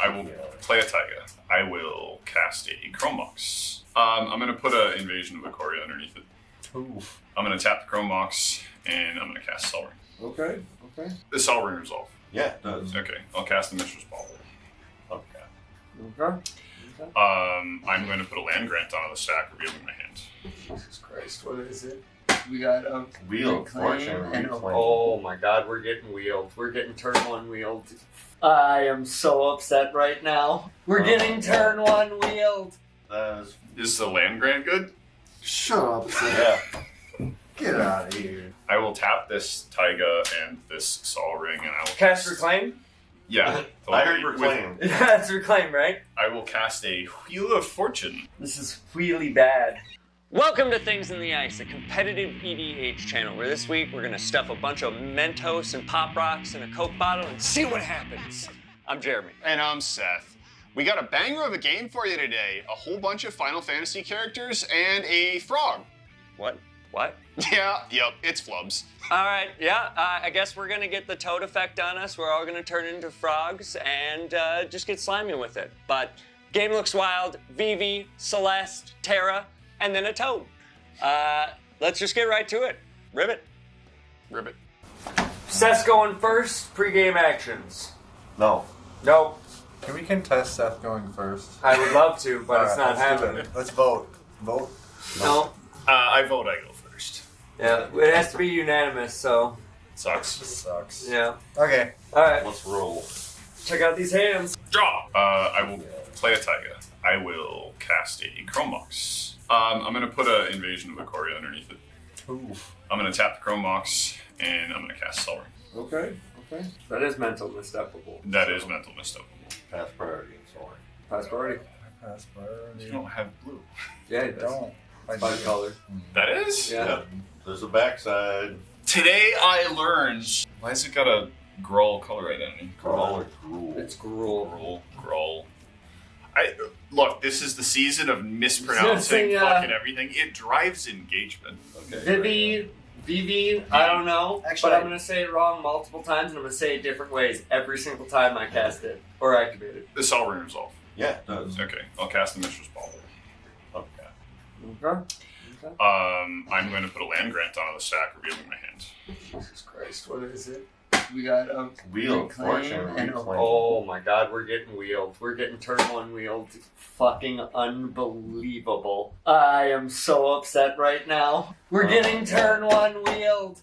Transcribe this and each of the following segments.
I will play a Taiga. I will cast a Chrome Mox. I'm going to put an Invasion of Ikoria underneath it. Oof. I'm going to tap the Chrome Mox, and I'm going to cast Cell Ring. Okay. The Cell Ring resolve. Yeah, it does. Okay, I'll cast the Mishra's Ball. Okay. I'm going to put a land grant onto the stack, revealing my hand. Jesus Christ, what is it? We got a Wheel, Reclaim and Reclaim. oh my god, we're getting wheeled. We're getting turn 1 wheeled. I am so upset right now. We're getting turn 1 wheeled. Is the land grant good? Shut up. Yeah. Get out of here. I will tap this Taiga and this Sol Ring, and I will Cast Reclaim? Yeah. I heard Reclaim. That's Reclaim, right? I will cast a Wheel of Fortune. This is really bad. Welcome to Things in the Ice, a competitive EDH channel where this week we're going to stuff a bunch of Mentos and Pop Rocks in a Coke bottle and see what happens. I'm Jeremy. And I'm Seth. We got a banger of a game for you today. A whole bunch of Final Fantasy characters and a frog. What? Yeah, yep, it's Flubs. All right, yeah, I guess we're going to get the toad effect on us. We're all going to turn into frogs and just get slimy with it. But game looks wild. Vivi, Celeste, TERRA, and then a toad. Let's just get right to it. Ribbit. Seth's going first. Pre-game actions. No. No, Can we contest Seth going first? I would love to, but it's not let's do happening. it. Let's vote. Vote. No. I vote I go first. Yeah, it has to be unanimous, so Sucks. Sucks. yeah. Okay. All right, Let's roll. check out these hands. Draw. I will play a Taiga. I will cast a Chrome Mox. I'm going to put an Invasion of Ikoria underneath it. Oof. I'm going to tap the Chrome Mox, and I'm going to cast Cell Ring. Okay. That is mental missteppable. That is mental misstep. Pass priority. Sorry. Pass priority. Pass priority. You don't have blue. Yeah, I it does. don't. I By do. color. That is? Yeah. Yep. There's a backside. Today I learned. Why has it got a Gruul color identity? Crawl or drool. It's gruel. Gruul. Look, this is the season of mispronouncing Yeah. fucking everything. It drives engagement. Okay. Vivi, I don't know, Actually, but I'm going to say it wrong multiple times, and I'm going to say it different ways every single time I cast it or activate it. The Cell Ring resolve. Yeah, it does. Okay, I'll cast the Mishra's Ball. Okay. Okay. I'm going to put a land grant onto the stack, revealing my hand. Jesus Christ, what is it? We got a Wheel, Reclaim Fortune, and Reclaim. oh my god, we're getting wheeled. We're getting turn 1 wheeled. Fucking unbelievable. I am so upset right now. We're getting turn 1 wheeled.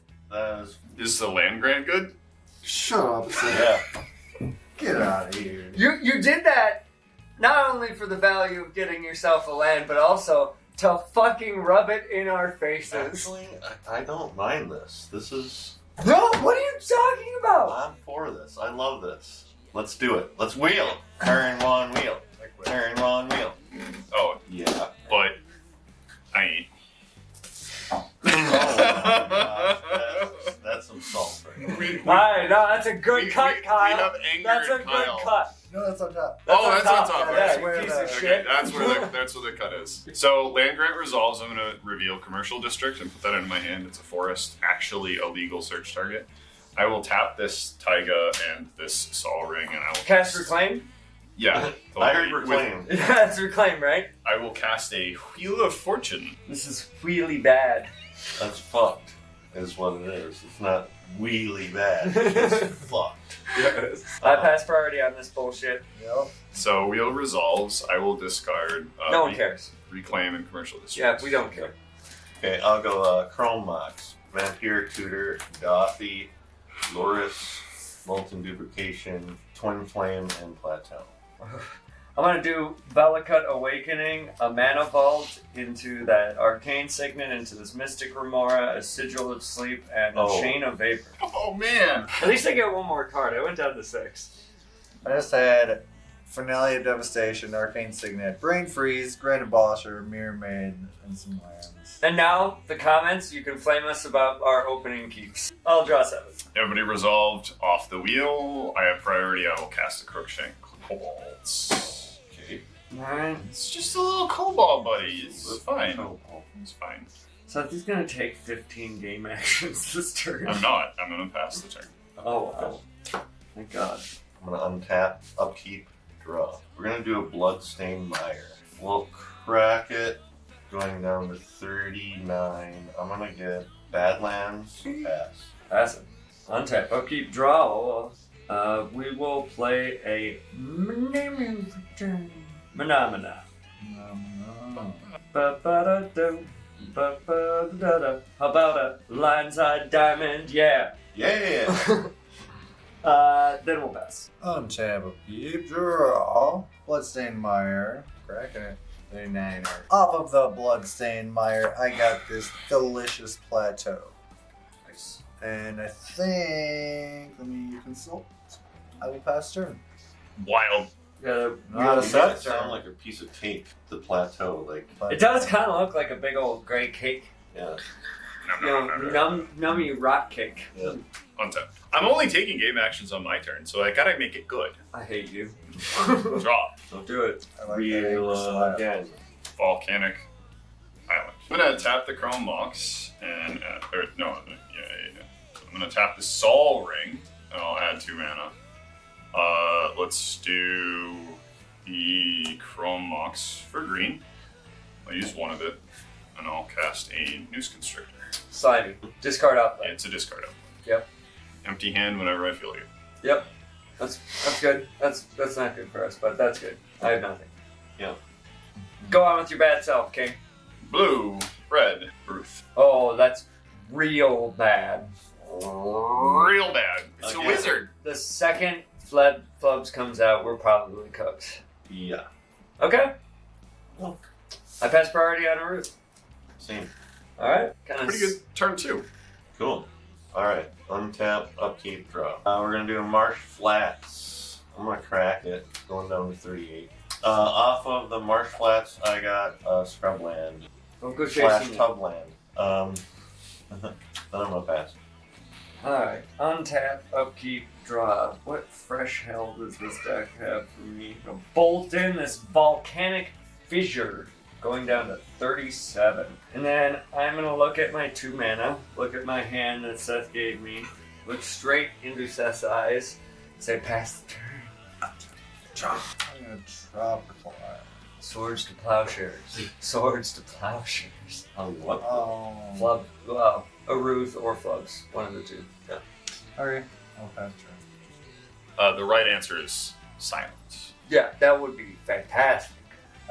Is the land grant good? Shut up, Seth. Yeah. Get out of here. You did that not only for the value of getting yourself a land, but also to fucking rub it in our faces. Actually, I don't mind this. This is... No, what are you talking about? I'm for this. I love this. Let's do it. Let's wheel. Turn 1 wheel. Turn 1 wheel. Oh, Yeah. but I ain't. Oh my gosh. That's some salt right there. Alright, no, that's a good cut, Kyle. We have anger That's a in good Kyle. cut. No, that's on top. Oh, that's on top. Yeah, That's you where piece the- of Okay, shit. that's where the cut is. So land grant resolves. I'm going to reveal commercial district and put that into my hand. It's a forest, actually a legal search target. I will tap this Taiga and this Sol Ring, and I will Cast Reclaim? Yeah, I heard Reclaim. That's Reclaim, right? I will cast a Wheel of Fortune. This is really bad. That's fucked, is what it is. It's not really bad. It's fucked. I pass priority on this bullshit. Yep. So wheel resolves. I will discard. No one cares. Reclaim and commercial district. Yeah, we don't care. Okay, I'll go Chrome Mox, Vampire Tutor, Gothy, Loris, Molten Duplication, Twin Flame, and Plateau. I'm gonna do Vellicut Awakening, a Mana Vault into that Arcane Signet, into this Mystic Remora, a Sigil of Sleep, and a Oh. Chain of Vapor. Oh man! At least I get one more card. I went down to 6. I just had Finale of Devastation, Arcane Signet, Brain Freeze, Grand Abolisher, Mirror Maid, and some lands. And now, the comments, you can flame us about our opening keeps. I'll draw 7. Everybody resolved off the wheel. I have priority. I will cast a Crookshank Kobolds. Okay. Alright. It's just a little Cobalt, buddy. It's fine. It's fine. So he's gonna take 15 game actions this turn. I'm not. I'm gonna pass the turn. Oh wow. Thank God. I'm gonna untap, upkeep, draw. We're gonna do a Bloodstained Mire. We'll crack it, going down to 39. I'm gonna get Badlands, pass. Pass it. Untap. Upkeep. Draw. We will play a Phenomena. Ba-ba-da-do. Ba-ba-da-da. How about a Lionside Diamond? Yeah. Yeah! Then we'll pass. Untap, upkeep, draw. Bloodstained Mire. Cracking it. 39. Off of the Bloodstained Mire, I got this delicious plateau. Nice. And I think, let me consult. I will pass turn. Wild. Yeah, Not a You set make it sound like a piece of cake, the plateau, like, it does kind of look like a big old gray cake. yeah. Nummy rock cake. Yeah. Untap. I'm only taking game actions on my turn, so I gotta make it good. I hate you. Draw. Don't do it. I like that Real angry style. again. Volcanic Island. I'm gonna tap the Chrome Mox and So I'm gonna tap the Sol Ring and I'll add 2 mana. Let's do the Chrome Mox for green. I'll use one of it and I'll cast a Noose Constrictor. Slimy. Discard outlet. It's a discard up. Yep. Empty hand whenever I feel like it. Yep. That's good. That's not good for us, but that's good. I have nothing. Yeah. Go on with your bad self, King. Blue, red, Ruth. Oh, that's real bad. Real bad. It's Okay. a wizard. The second FLUBS comes out, we're probably cooked. Yeah. Okay. I pass priority on a route. Same. All right. Kind of Pretty good turn 2. Cool. Alright, untap, upkeep, draw. We're gonna do a Marsh Flats. I'm gonna crack it, going down to 38. Off of the Marsh Flats, I got Scrubland. Don't go Slash chasing. Tubland. Then I'm gonna pass. All right. Untap, upkeep, draw. What fresh hell does this deck have for me? A bolt in this volcanic fissure. Going down to 37. And then I'm going to look at my 2 mana, look at my hand that Seth gave me, look straight into Seth's eyes, say, pass the turn. I'm gonna tropical. Swords to plowshares. Swords to plowshares. What? Oh. Flub, well, a Ruth or FLUBS. One of the 2. Yeah. Okay. I'll pass turn. The right answer is silence. Yeah, that would be fantastic.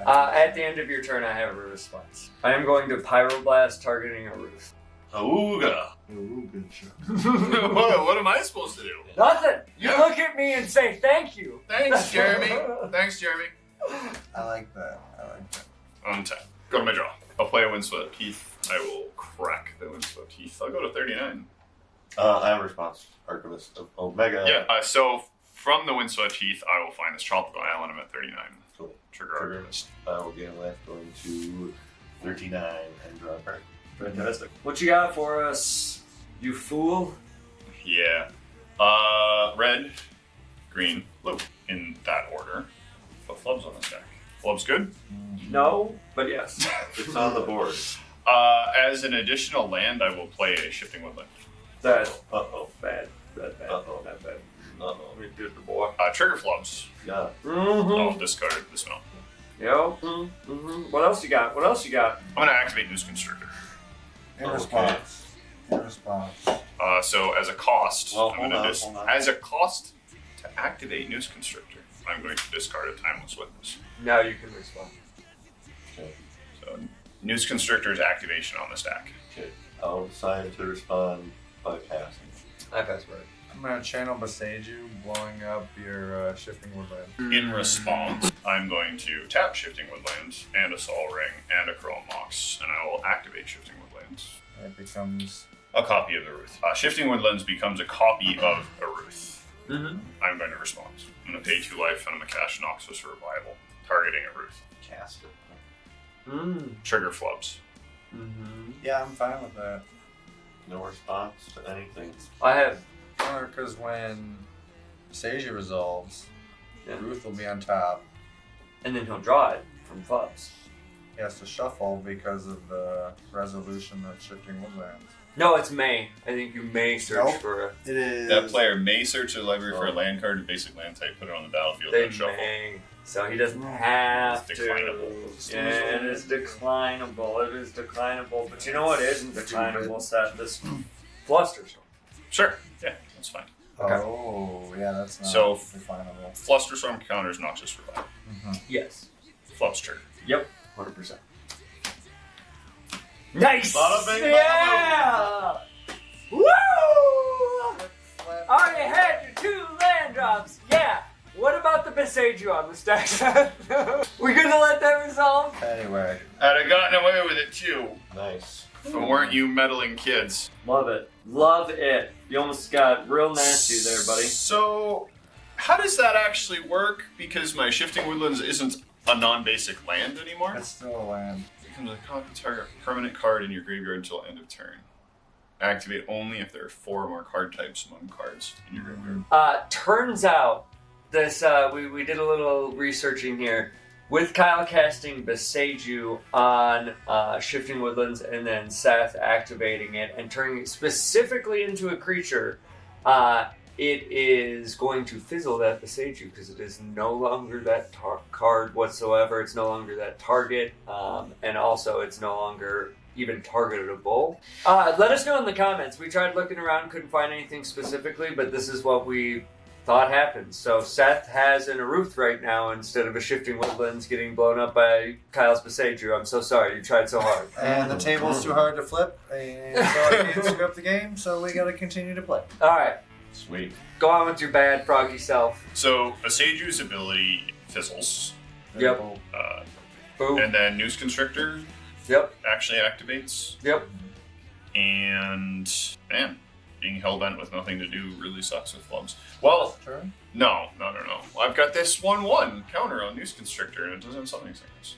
At the end of your turn, I have a response. I am going to Pyroblast targeting a Ruth. Ooga. Ooh, good shot. what am I supposed to do? Nothing! You Yeah. look at me and say thank you! Thanks, Jeremy. Thanks, Jeremy. I like that. Untap. Go to my draw. I'll play a Windswept Heath. I will crack the Windswept Heath. I'll go to 39. I have a response. Archivist of Omega. Yeah, so from the Windswept Heath, I will find this tropical island. I'm at 39. Cool. Trigger Trigger. Archivist. I will get left going to 39 and draw a card. Fantastic. What you got for us, you fool? Yeah. Red, green, blue. In that order. Put FLUBS on this deck. FLUBS good? No, but yes. It's on the board. As an additional land, I will play a Shifting Woodland. That Uh-oh. bad. That bad. Uh-oh. That bad. Uh-oh. Let me do the boy. Trigger FLUBS. Yeah. I'll discard the smell. Yo. What else you got? What else you got? I'm going to activate Noose Constrictor. In Okay. response. In response. So as a cost, Well, I'm hold going on, to hold on. as a cost to activate Noose Constrictor, I'm going to discard a Timeless Witness. Now you can respond. Okay. So Noose Constrictor's activation on the stack. Okay. I'll decide to respond by passing. I pass word. I'm gonna channel Beseiju, blowing up your Shifting Woodland. In response, I'm going to tap Shifting Woodlands and a Sol Ring and a Chrome Mox, and I will activate Shifting Woodlands. It becomes A copy of the Ruth. Shifting Woodlands becomes a copy of a Ruth. Mm-hmm. I'm going to respond. I'm going to pay 2 life and I'm going to cast Noxus Revival, targeting a Ruth. Cast it. Trigger FLUBS. yeah, I'm fine with that. No response to anything. I have. Because when Beseiju resolves, Yeah. Ruth will be on top. And then he'll draw it from FLUBS. He has to shuffle because of the resolution of Shifting Woodlands. No, it's May. I think you may search Nope. for a. It is. That player may search the library for a land card and basic land type, put it on the battlefield, They and shuffle. may. So he doesn't have It's to. declinable. Yeah, it is declinable. It is declinable. But you know what isn't declinable? Seth? This Flusterstorm. Sure. Yeah, that's fine. Oh, yeah, that's not So- definable. Flusterstorm counters not just for that. Yes. Flubs trigger. Yep. 100%. Nice. Bada bing, bada Yeah. Woo! Already had your 2 land drops. Yeah. What about the Besage on the stack? We're gonna let that resolve. Anyway, I'd have gotten away with it too, Nice. if it weren't you meddling kids. Love it. Love it. You almost got real nasty there, buddy. So, how does that actually work? Because my Shifting Woodlands isn't a non-basic land anymore. it's still a land. Becomes a copy target permanent card in your graveyard until end of turn. Activate only if there are 4 or more card types among cards in your graveyard. Turns out this we did a little researching here. With Kyle casting Beseju on Shifting Woodlands and then Seth activating it and turning it specifically into a creature, it is going to fizzle that Beseju because it is no longer that card whatsoever. It's no longer that target, and also it's no longer even targetable. Let us know in the comments. We tried looking around, couldn't find anything specifically, but this is what we thought happened. So Seth has an Aruth right now instead of a Shifting Woodlands getting blown up by Kyle's Beseju. I'm so sorry. You tried so hard. And the table's too hard to flip, and so I can't screw up the game, so we gotta continue to play. All right. Sweet. Go on with your bad froggy self. So, Beseju's ability fizzles, Yep. Boom. and then Noose Constrictor Yep. actually activates, Yep. and man, being hellbent with nothing to do really sucks with flubs. Well, Turn. no. I've got this 1/1 counter on Noose Constrictor, and it doesn't have something sickness.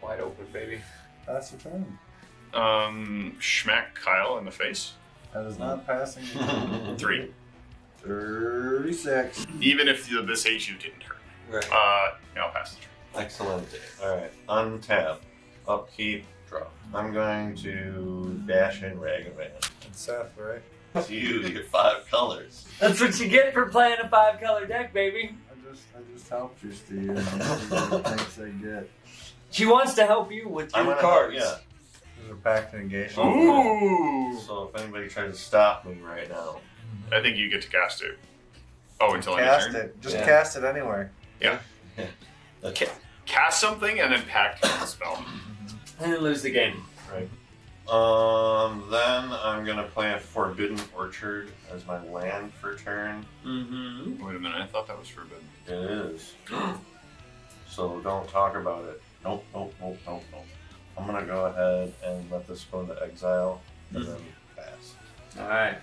Wide open, baby. That's your turn. Schmack Kyle in the face. That is not passing. 3. 36. Even if the Beseju didn't hurt. Right. I'll pass the turn. Excellent. Alright. Untap. Upkeep. Draw. I'm going to dash in Ragavan. It's Seth, right? It's you, your 5 colors. That's what you get for playing a 5-color deck, baby. I just helped you, Steve. And this is what thanks I get. She wants to help you with I'm your gonna cards. help, These are packed negation. Ooh! So if anybody tries to stop me right now, I think you get to cast it. Oh, until end of Cast turn? it. Just Yeah. cast it anywhere. Yeah. that's Cast something and then pack the spell. And then lose the game. right. Then I'm gonna plant Forbidden Orchard as my land for turn. Mm-hmm. Wait a minute, I thought that was forbidden. It is. So don't talk about it. Nope. I'm gonna go ahead and let this go into exile and then pass. Alright.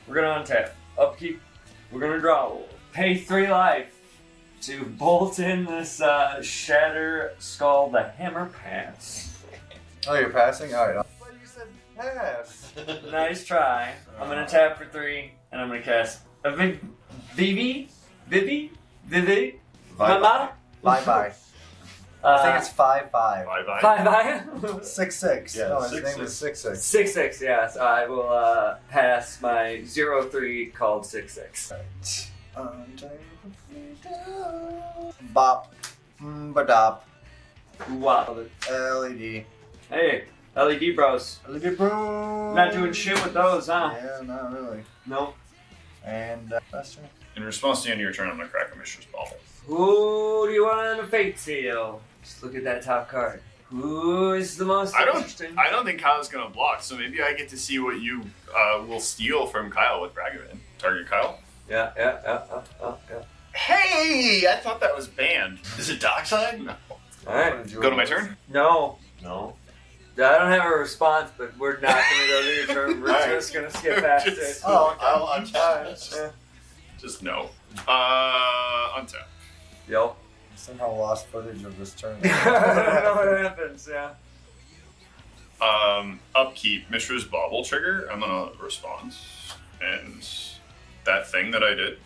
We're gonna untap. Upkeep. We're gonna draw. Pay 3 life to bolt in this Shatter Skull the Hammer Pass. Oh, you're passing? Alright. I thought you said pass. Nice try. I'm gonna tap for 3 and I'm gonna cast a Vivi? Mama? Bye-bye. I think it's 5-5. Bye-bye. Bye-bye. 6-6. Yeah, No, his 6-6. name is 6-6. 6-6, yes. I will pass my 0-3 called 6-6. Bop. Badop. Wow. LED. Hey, LED bros. LED bro. Not doing shit with those, huh? Yeah, not really. Nope. And Lester. In response to the end of your turn, I'm going to crack a Mishra's Bauble. Who do you want on a fate seal? Just look at that top card. Who is the most interesting? I don't think Kyle's going to block, so maybe I get to see what you will steal from Kyle with Ragavan. Target Kyle. Yeah. Hey! I thought that was banned. Is it Dockside? No. Alright. Go to my turn? No. No. I don't have a response, but we're not going to go to your turn. We're Alright. just going to skip past it. Just- Oh, I'll untap. Just no. Untap. Yep. Somehow lost footage of this turn. I don't know what happens, yeah. Upkeep Mishra's Bauble trigger. I'm gonna respond, and that thing that I did,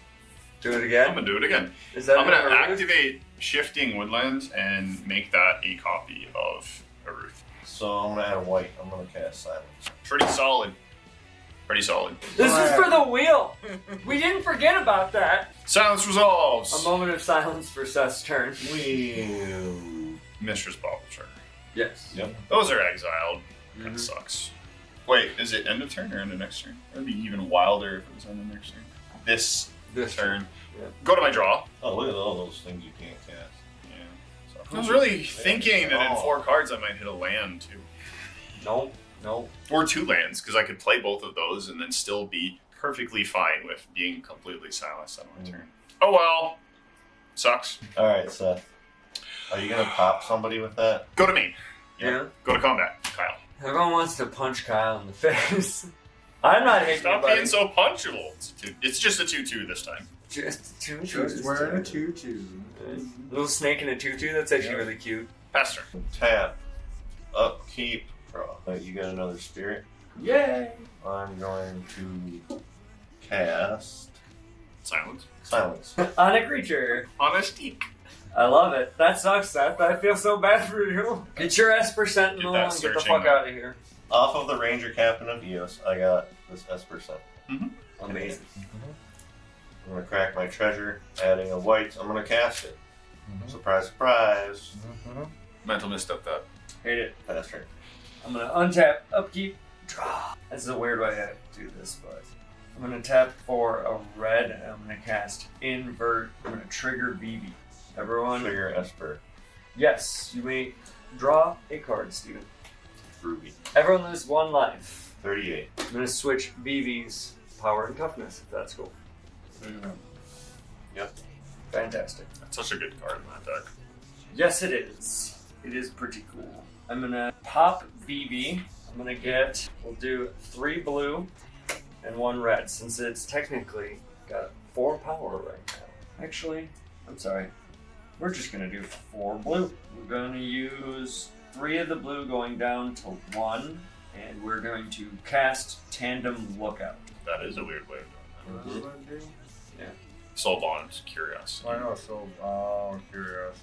Do it I'm again? gonna do it again. Is that I'm gonna an Aruth? activate Shifting Woodlands and make that a copy of Aruth. So I'm gonna add a white. I'm gonna cast Silence. Pretty solid. Pretty solid. This is for the wheel. We didn't forget about that. Silence resolves. A moment of silence for Seth's turn. Mistress Bobbleshark. Yes. Yep. Those are exiled. That sucks. Wait, is it end of turn or end of next turn? It would be even wilder if it was end of next turn. This turn. Yep. Go to my draw. Oh, look at all those things you can't cast. Yeah. So I was really thinking that in 4 cards I might hit a land too. Nope. Or 2 lands, because I could play both of those and then still be perfectly fine with being completely silenced on my turn. Oh well. Sucks. Alright, Seth. Are you gonna pop somebody with that? Go to me. Yeah. Go to combat, Kyle. Everyone wants to punch Kyle in the face. I'm not hitting Stop anybody. being so punchable. It's just a 2/2 this time. Just two. Just wearing a tutu. Little snake in a tutu. That's actually really cute. Pass turn. Tap. Upkeep. Draw. You got another spirit. Yay! I'm going to cast Silence. Silence. On a creature. On a steak. I love it. That sucks, Seth. I feel so bad for you. Get your Esper Sentinel Get that and get the searching. fuck out of here. Off of the Ranger Captain of Eos, I got this Esper Sentinel. Amazing. I'm gonna crack my treasure, adding a white. I'm gonna cast it. Surprise, surprise. Mental misstep that. Hate it. Pass turn. I'm gonna untap, upkeep, draw. This is a weird way to do this, but I'm gonna tap for a red and I'm gonna cast invert. I'm gonna trigger VIVI. Everyone, Trigger Esper. yes, you may draw a card, Steven. Ruby. Everyone loses 1 life. 38. I'm gonna switch VIVI's power and toughness, if that's cool. Yep. Fantastic. That's such a good card in that deck. Yes, it is. It is pretty cool. I'm gonna pop VIVI. I'm gonna get, we'll do 3 blue and 1 red, since it's technically got 4 power right now. Actually, I'm sorry. We're just gonna do 4 blue. We're gonna use 3 of the blue going down to 1, and we're going to cast Tandem Lookout. That is a weird way of doing that. What do I do? Soul Bond, Curiosity. I know, so, curious.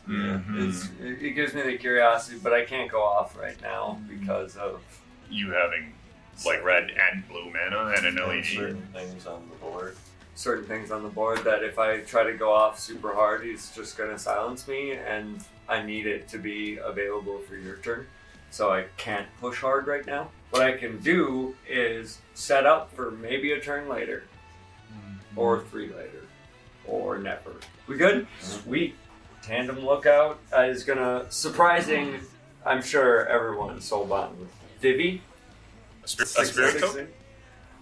It gives me the curiosity, but I can't go off right now because of You having like red and blue mana and an And LED. certain things on the board. certain things on the board that if I try to go off super hard, he's just going to silence me, and I need it to be available for your turn. So I can't push hard right now. What I can do is set up for maybe a turn later, or 3 later, or never. We good? Sweet. Tandem Lookout is going to, surprising, I'm sure everyone, soul bond with Vivi. A spirit token?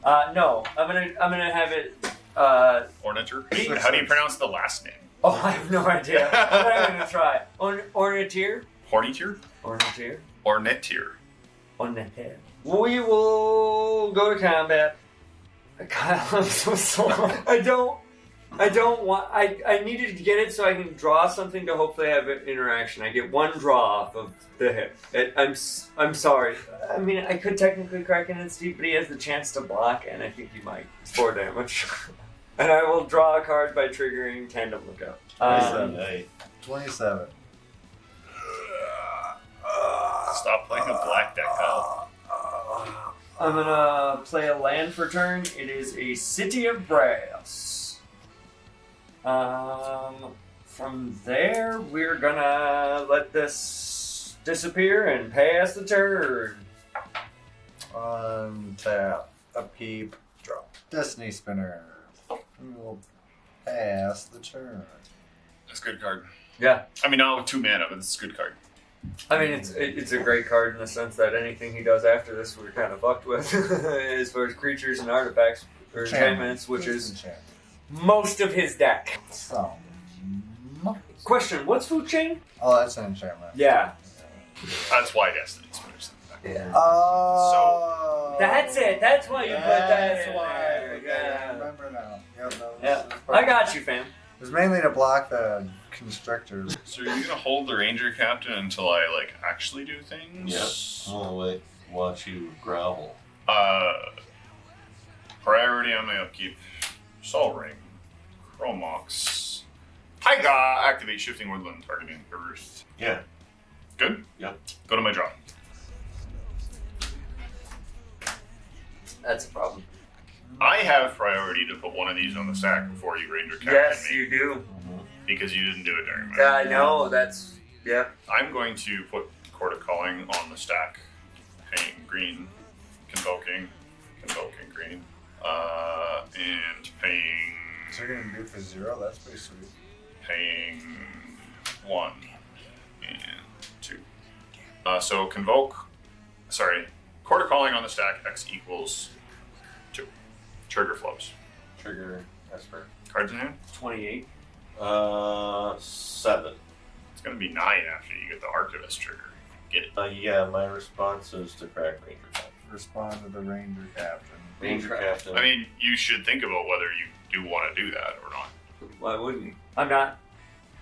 No, I'm gonna have it. Ornature? How do you pronounce the last name? Oh, I have no idea. I'm not gonna try. Ornitier? Hornitier? Ornitier? Ornitier. Ornitier. We will go to combat. Kyle, I'm so sorry. I don't want. I needed to get it so I can draw something to hopefully have an interaction. I get 1 draw off of the hit. I'm sorry. I mean, I could technically crack it in Steve, but he has the chance to block, and I think he might. It's 4 damage. And I will draw a card by triggering Tandem Lookout. 27. Stop playing a black deck, Kyle. I'm gonna play a land for turn. It is a City of Brass. From there, we're gonna let this disappear and pass the turn. Untap, upkeep, draw. Destiny Spinner. We'll pass the turn. That's a good card. Yeah, I mean, not with 2 mana, but it's a good card. I mean it's a great card in the sense that anything he does after this, we're kind of fucked with as far as creatures and artifacts or enchantments, which is enchantment. most of his deck. So, Question: what's Food Chain? oh, that's an enchantment. Yeah, That's why Destiny Spinners. Yeah. Oh. that's it. That's why you put that That's in why. there. Okay, Yeah. I remember now. Yep, no, Yeah, this is I got you, fam. It was mainly to block the constrictors. So are you gonna hold the Ranger Captain until I like actually do things? Yep. I'm gonna watch you grovel. Priority on my upkeep. Sol Ring. Chromox. Taiga! Activate Shifting Woodland targeting Earth. Yeah. Good? Yep. Go to my draw. That's a problem. I have priority to put one of these on the stack before you Ranger Captain Yes, me. you do. Because you didn't do it during Yeah, my. I know. That's yeah. I'm going to put Court of Calling on the stack. Paying green. Convoking green. And paying. So you're gonna do for 0? That's pretty sweet. Paying 1 and 2. So convoke. Sorry. Court of Calling on the stack. X equals 2. Trigger FLUBS. Trigger Esper. Cards in hand. 28. 7. It's gonna be 9 after you get the Archivist trigger. Get it. Yeah, my response is to crack Ranger Captain. Respond to the Ranger Captain. Ranger Captain. I mean, you should think about whether you do want to do that or not. Why wouldn't you? I'm not.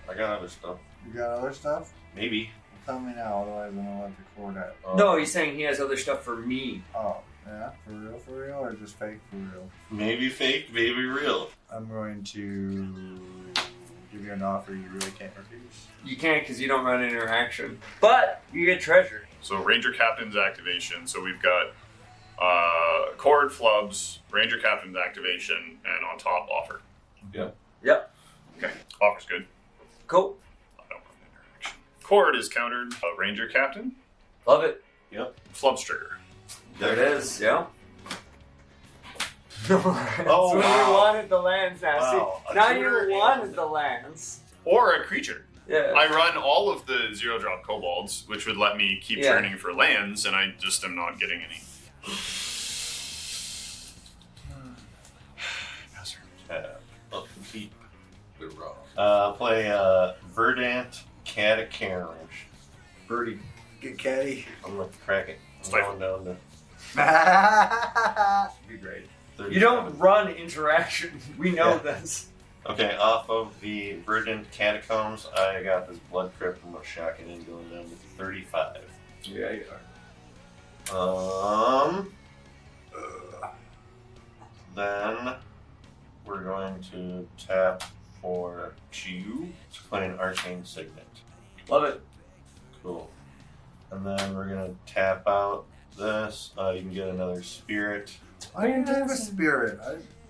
I got other stuff. You got other stuff? Maybe. Tell me now, otherwise I'm gonna let the court out. No, he's saying he has other stuff for me. Oh, yeah? For real, or just fake for real? Maybe fake, maybe real. I'm going to give you an offer you really can't refuse. You can't because you don't run interaction. But you get treasure. So Ranger Captain's activation. So we've got Cord, FLUBS, Ranger Captain's activation, and on top offer. Yep. Yep. Okay, offer's good. Cool. I don't want interaction. Cord is countered. Ranger Captain. Love it. Yep. FLUBS trigger. There it is. Yeah. Oh, so wow. you wanted the lands now. Wow. See, now A you tutor wanted and- the lands. Or a creature. Yeah. I run all of the 0-drop kobolds, which would let me keep Yeah. turning for lands, and I just am not getting any. Tap. Upkeep. The play Verdant Catacomb. Birdie. Get caddy. I'm gonna crack it. I'm Stifle. going down to Be great. 37. You don't run interaction. We know this. Okay, off of the Verdant Catacombs, I got this Blood Crypt. I'm gonna shock it in, going down to 35. Yeah, you are. Then we're going to tap for Q to play an Arcane Signet. Love it. Cool. And then we're gonna tap out this. You can get another Spirit. I didn't have a spirit.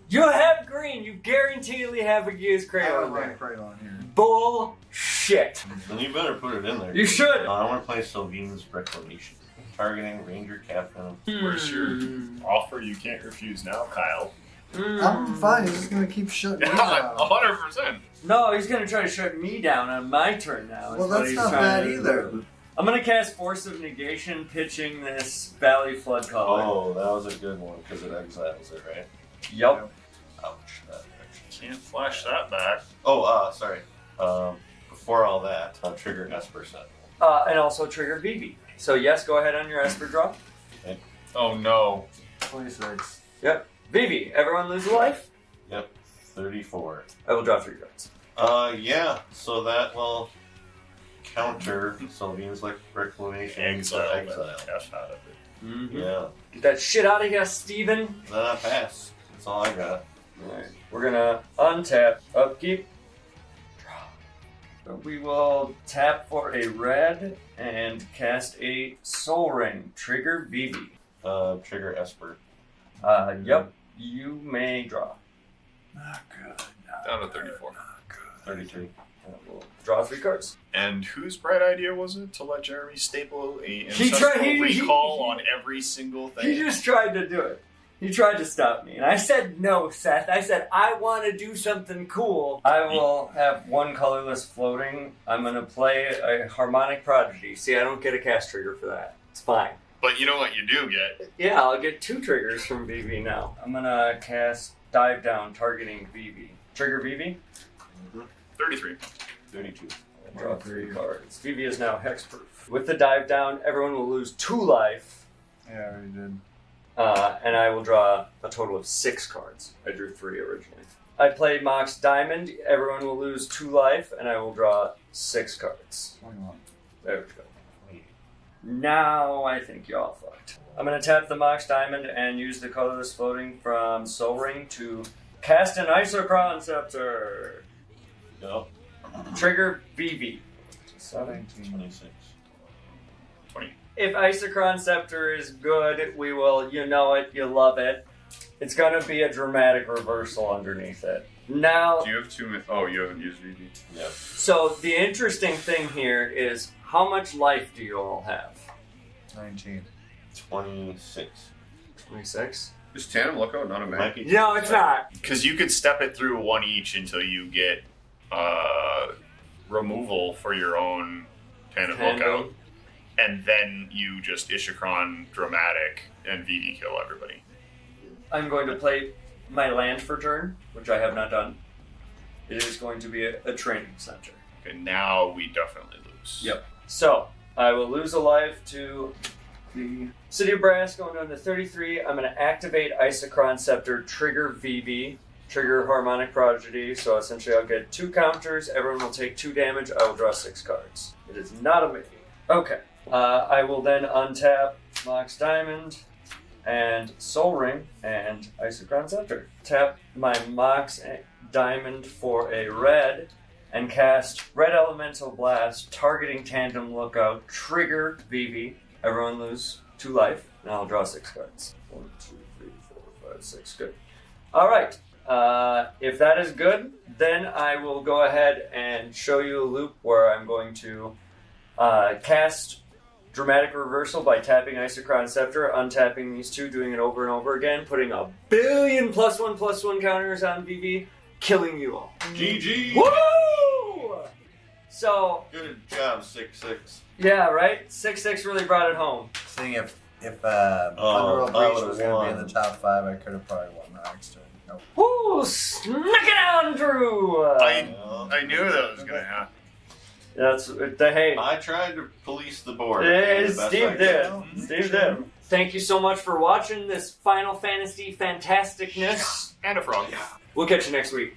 You have green. You guaranteedly have a Gears I Crayon don't there. like Crayon here. Bullshit. Then you better put it in there. You should. I want to play Sylvain's Reclamation. Targeting Ranger Captain. Where's your offer you can't refuse now, Kyle? I'm fine. He's just gonna keep shutting me Yeah, down. 100%. No, he's gonna try to shut me down on my turn now. is Well, what that's he's not trying bad to either. do. I'm gonna cast Force of Negation, pitching this Valley Flood Caller. Oh, that was a good one because it exiles it, right? Yup. Ouch. That actually. Can't flash that back. Oh, sorry. Before all that, trigger Esper set. And also trigger VIVI. So yes, go ahead on your Esper draw. Oh no. 26. Yep. VIVI, everyone lose a life? Yep. 34. I will draw 3 cards. Yeah. So that will counter Sylvain's Reclamation Exile. to exile. F out of it. Mm-hmm. Yeah. Get that shit out of here, Steven. Then I pass. That's all I got. Alright. We're gonna untap, upkeep, draw. So we will tap for a red and cast a Soul Ring. Trigger VIVI. Trigger Esper. Yep. You may draw. Not good. Down to 34. 33. We'll draw 3 cards. And whose bright idea was it to let Jeremy staple a He ancestral tried- he- recall on every single thing? He just tried to do it. He tried to stop me. And I said, no, Seth. I said, I want to do something cool. I will have 1 colorless floating. I'm going to play a Harmonic Prodigy. See, I don't get a cast trigger for that. It's fine. But you know what you do get? Yeah, I'll get 2 triggers from VIVI now. I'm going to cast Dive Down, targeting VIVI. Trigger VIVI. 33. 32. Draw 3 cards. VIVI is now hexproof. With the Dive Down, everyone will lose 2 life. Yeah, I already did. And I will draw a total of 6 cards. I drew 3 originally. I played Mox Diamond. Everyone will lose 2 life, and I will draw 6 cards. 21. There we go. Now I think you all fucked. I'm going to tap the Mox Diamond and use the colorless floating from Soul Ring to cast an Isochron Scepter. Go. Trigger VIVI. 17. 26. 20. If Isochron Scepter is good, we will, you know it, you love it. It's gonna be a dramatic reversal underneath it. Now, Do you have 2 minutes? Oh, you haven't used VV. Yep. so the interesting thing here is how much life do you all have? 19. 26. 26? Is Tandem Lookout not a Might mag? be. No, it's not. Because you could step it through 1 each until you get removal for your own Tandem Lookout. And then you just Ishikron Dramatic and VV kill everybody. I'm going to play my land for turn, which I have not done. It is going to be a training center. Okay, now we definitely lose. Yep. So, I will lose a life to the City of Brass, going down to 33. I'm going to activate Isochron Scepter, trigger VV, trigger Harmonic Prodigy. So essentially I'll get 2 counters, everyone will take 2 damage, I will draw 6 cards. It is not a mickey. Okay. I will then untap Mox Diamond and Soul Ring and Isochron Scepter. Tap my Mox Diamond for a red and cast Red Elemental Blast, targeting Tandem Lookout, trigger VV. Everyone lose 2 life, and I'll draw 6 cards. 1, 2, 3, 4, 5, 6. Good. All right. If that is good, then I will go ahead and show you a loop where I'm going to cast Dramatic Reversal by tapping Isochron Scepter, untapping these 2, doing it over and over again, putting a billion +1/+1 counters on VV, killing you all. GG! Woo! So, Good job, 6-6. yeah, right? 6-6 really brought it home. Seeing if I Underworld Breach would've was going to be in won. the top 5, I could have probably won the next turn. Nope. Woo! Smack it on through! I knew that was going to happen. That's the hey. I tried to police the board. Yeah, the best I Steve could. did. Steve did. Thank you so much for watching this Final Fantasy fantasticness. And a frog. We'll catch you next week.